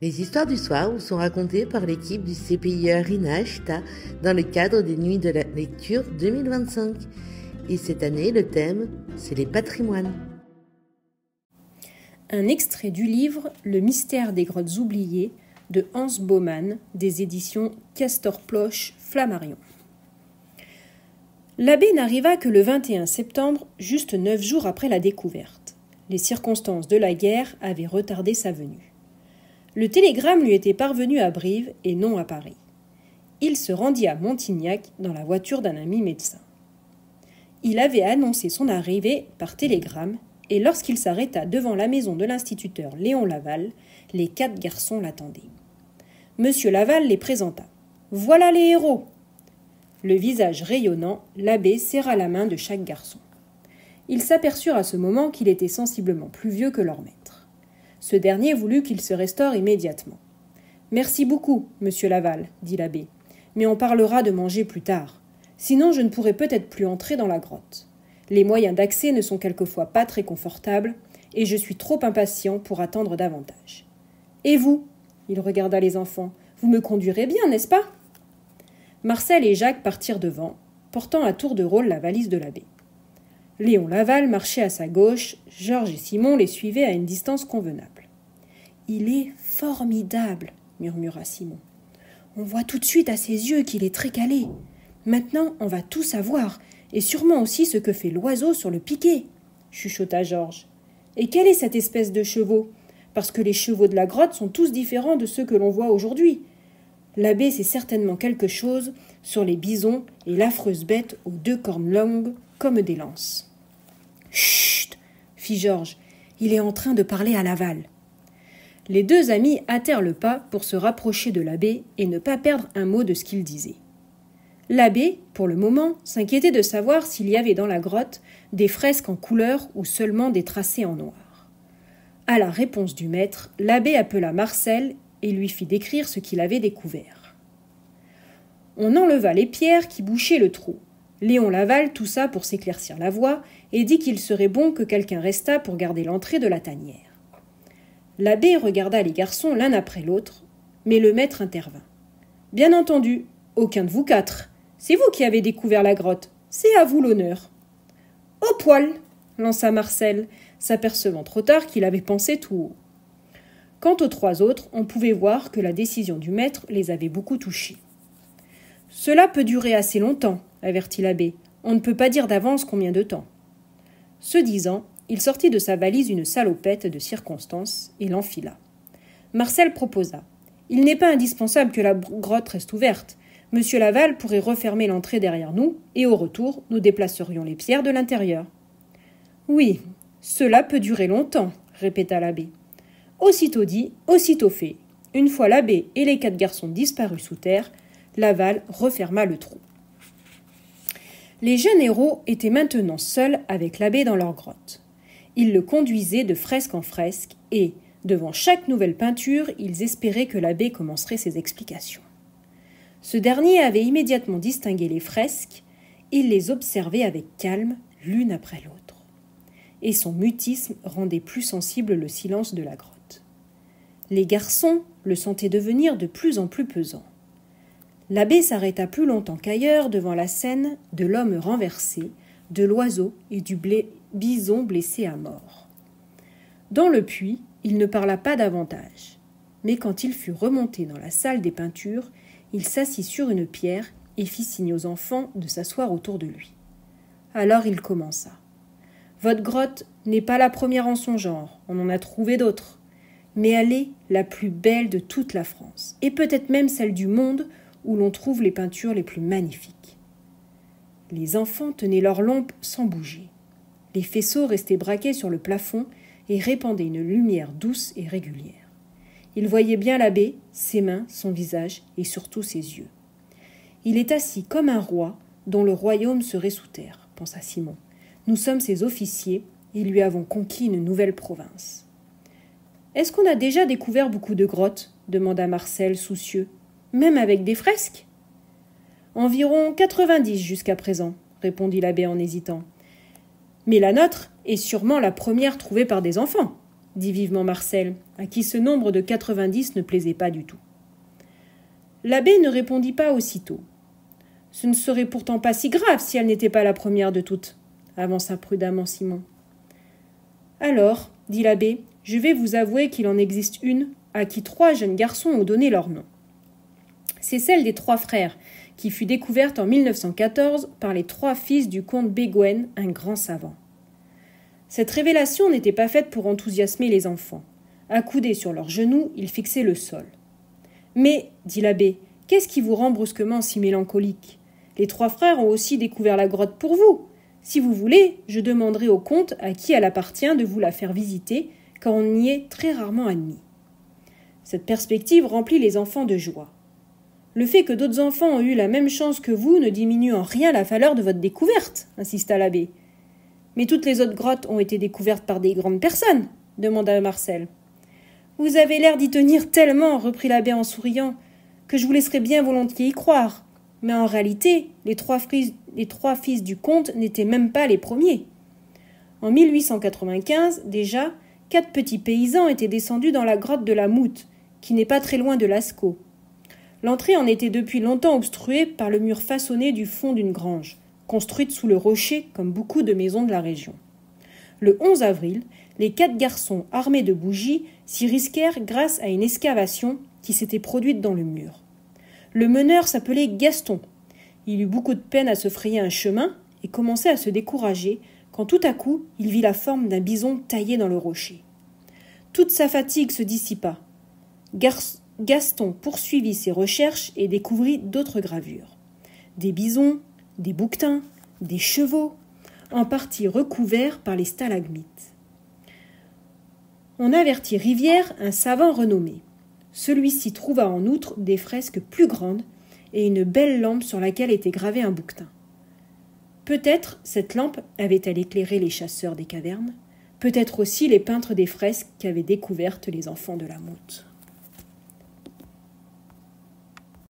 Les histoires du soir vous sont racontées par l'équipe du CPIE Rina Ashta dans le cadre des Nuits de la Lecture 2025. Et cette année, le thème, c'est les patrimoines. Un extrait du livre « Le mystère des grottes oubliées » de Hans Baumann, des éditions Castor-Ploche Flammarion. L'abbé n'arriva que le 21 septembre, juste 9 jours après la découverte. Les circonstances de la guerre avaient retardé sa venue. Le télégramme lui était parvenu à Brive et non à Paris. Il se rendit à Montignac dans la voiture d'un ami médecin. Il avait annoncé son arrivée par télégramme et lorsqu'il s'arrêta devant la maison de l'instituteur Léon Laval, les 4 garçons l'attendaient. Monsieur Laval les présenta. « Voilà les héros !» Le visage rayonnant, l'abbé serra la main de chaque garçon. Ils s'aperçurent à ce moment qu'il était sensiblement plus vieux que leur maître. Ce dernier voulut qu'il se restaure immédiatement. « Merci beaucoup, monsieur Laval, dit l'abbé, mais on parlera de manger plus tard. Sinon, je ne pourrai peut-être plus entrer dans la grotte. Les moyens d'accès ne sont quelquefois pas très confortables, et je suis trop impatient pour attendre davantage. Et vous ?» Il regarda les enfants. « Vous me conduirez bien, n'est-ce pas ?» Marcel et Jacques partirent devant, portant à tour de rôle la valise de l'abbé. Léon Laval marchait à sa gauche, Georges et Simon les suivaient à une distance convenable. « Il est formidable !» murmura Simon. « On voit tout de suite à ses yeux qu'il est très calé. Maintenant, on va tout savoir, et sûrement aussi ce que fait l'oiseau sur le piquet !» chuchota Georges. « Et quelle est cette espèce de chevaux ? Parce que les chevaux de la grotte sont tous différents de ceux que l'on voit aujourd'hui. L'abbé sait certainement quelque chose sur les bisons et l'affreuse bête aux 2 cornes longues comme des lances. » « Chut !» fit Georges. « Il est en train de parler à Laval. » Les 2 amis hâtèrent le pas pour se rapprocher de l'abbé et ne pas perdre un mot de ce qu'il disait. L'abbé, pour le moment, s'inquiétait de savoir s'il y avait dans la grotte des fresques en couleur ou seulement des tracés en noir. À la réponse du maître, l'abbé appela Marcel et lui fit décrire ce qu'il avait découvert. On enleva les pierres qui bouchaient le trou. Léon Laval toussa pour s'éclaircir la voix et dit qu'il serait bon que quelqu'un restât pour garder l'entrée de la tanière. L'abbé regarda les garçons l'un après l'autre, mais le maître intervint. « Bien entendu, aucun de vous 4. C'est vous qui avez découvert la grotte. C'est à vous l'honneur. »« Au poil !» lança Marcel, s'apercevant trop tard qu'il avait pensé tout haut. Quant aux 3 autres, on pouvait voir que la décision du maître les avait beaucoup touchés. « Cela peut durer assez longtemps, » avertit l'abbé. « On ne peut pas dire d'avance combien de temps. » Ce disant, il sortit de sa valise une salopette de circonstance et l'enfila. Marcel proposa. « Il n'est pas indispensable que la grotte reste ouverte. Monsieur Laval pourrait refermer l'entrée derrière nous et au retour, nous déplacerions les pierres de l'intérieur. »« Oui, cela peut durer longtemps, » répéta l'abbé. Aussitôt dit, aussitôt fait. Une fois l'abbé et les 4 garçons disparus sous terre, Laval referma le trou. Les jeunes héros étaient maintenant seuls avec l'abbé dans leur grotte. Ils le conduisaient de fresque en fresque et, devant chaque nouvelle peinture, ils espéraient que l'abbé commencerait ses explications. Ce dernier avait immédiatement distingué les fresques, il les observait avec calme, l'une après l'autre. Et son mutisme rendait plus sensible le silence de la grotte. Les garçons le sentaient devenir de plus en plus pesant. L'abbé s'arrêta plus longtemps qu'ailleurs devant la scène de l'homme renversé, de l'oiseau et du bison blessé à mort. Dans le puits, il ne parla pas davantage, mais quand il fut remonté dans la salle des peintures, il s'assit sur une pierre et fit signe aux enfants de s'asseoir autour de lui. Alors il commença. « Votre grotte n'est pas la première en son genre, on en a trouvé d'autres, mais elle est la plus belle de toute la France, et peut-être même celle du monde où l'on trouve les peintures les plus magnifiques. » Les enfants tenaient leurs lampes sans bouger. Les faisceaux restaient braqués sur le plafond et répandaient une lumière douce et régulière. Ils voyaient bien l'abbé, ses mains, son visage et surtout ses yeux. « Il est assis comme un roi dont le royaume serait sous terre, » pensa Simon. « Nous sommes ses officiers et lui avons conquis une nouvelle province. »« Est-ce qu'on a déjà découvert beaucoup de grottes ?» demanda Marcel, soucieux. « Même avec des fresques ?»« Environ 90 jusqu'à présent, » répondit l'abbé en hésitant. « Mais la nôtre est sûrement la première trouvée par des enfants. dit vivement Marcel, à qui ce nombre de 90 ne plaisait pas du tout. L'abbé ne répondit pas aussitôt. Ce ne serait pourtant pas si grave si elle n'était pas la première de toutes, avança prudemment Simon. Alors, dit l'abbé, je vais vous avouer qu'il en existe une à qui 3 jeunes garçons ont donné leur nom. C'est celle des 3 frères, qui fut découverte en 1914 par les 3 fils du comte Bégouen, un grand savant. Cette révélation n'était pas faite pour enthousiasmer les enfants. Accoudés sur leurs genoux, ils fixaient le sol. « Mais, dit l'abbé, qu'est-ce qui vous rend brusquement si mélancolique ? Les 3 frères ont aussi découvert la grotte pour vous. Si vous voulez, je demanderai au comte à qui elle appartient de vous la faire visiter, car on y est très rarement admis. » Cette perspective remplit les enfants de joie. Le fait que d'autres enfants ont eu la même chance que vous ne diminue en rien la valeur de votre découverte, insista l'abbé. Mais toutes les autres grottes ont été découvertes par des grandes personnes, demanda Marcel. Vous avez l'air d'y tenir tellement, reprit l'abbé en souriant, que je vous laisserais bien volontiers y croire. Mais en réalité, les trois fils du comte n'étaient même pas les premiers. En 1895, déjà, 4 petits paysans étaient descendus dans la grotte de la Moute, qui n'est pas très loin de Lascaux. L'entrée en était depuis longtemps obstruée par le mur façonné du fond d'une grange, construite sous le rocher comme beaucoup de maisons de la région. Le 11 avril, les 4 garçons armés de bougies s'y risquèrent grâce à une excavation qui s'était produite dans le mur. Le meneur s'appelait Gaston. Il eut beaucoup de peine à se frayer un chemin et commençait à se décourager quand tout à coup il vit la forme d'un bison taillé dans le rocher. Toute sa fatigue se dissipa. Gaston poursuivit ses recherches et découvrit d'autres gravures. Des bisons, des bouquetins, des chevaux, en partie recouverts par les stalagmites. On avertit Rivière, un savant renommé. Celui-ci trouva en outre des fresques plus grandes et une belle lampe sur laquelle était gravé un bouquetin. Peut-être cette lampe avait-elle éclairé les chasseurs des cavernes, peut-être aussi les peintres des fresques qu'avaient découvertes les enfants de la Moute.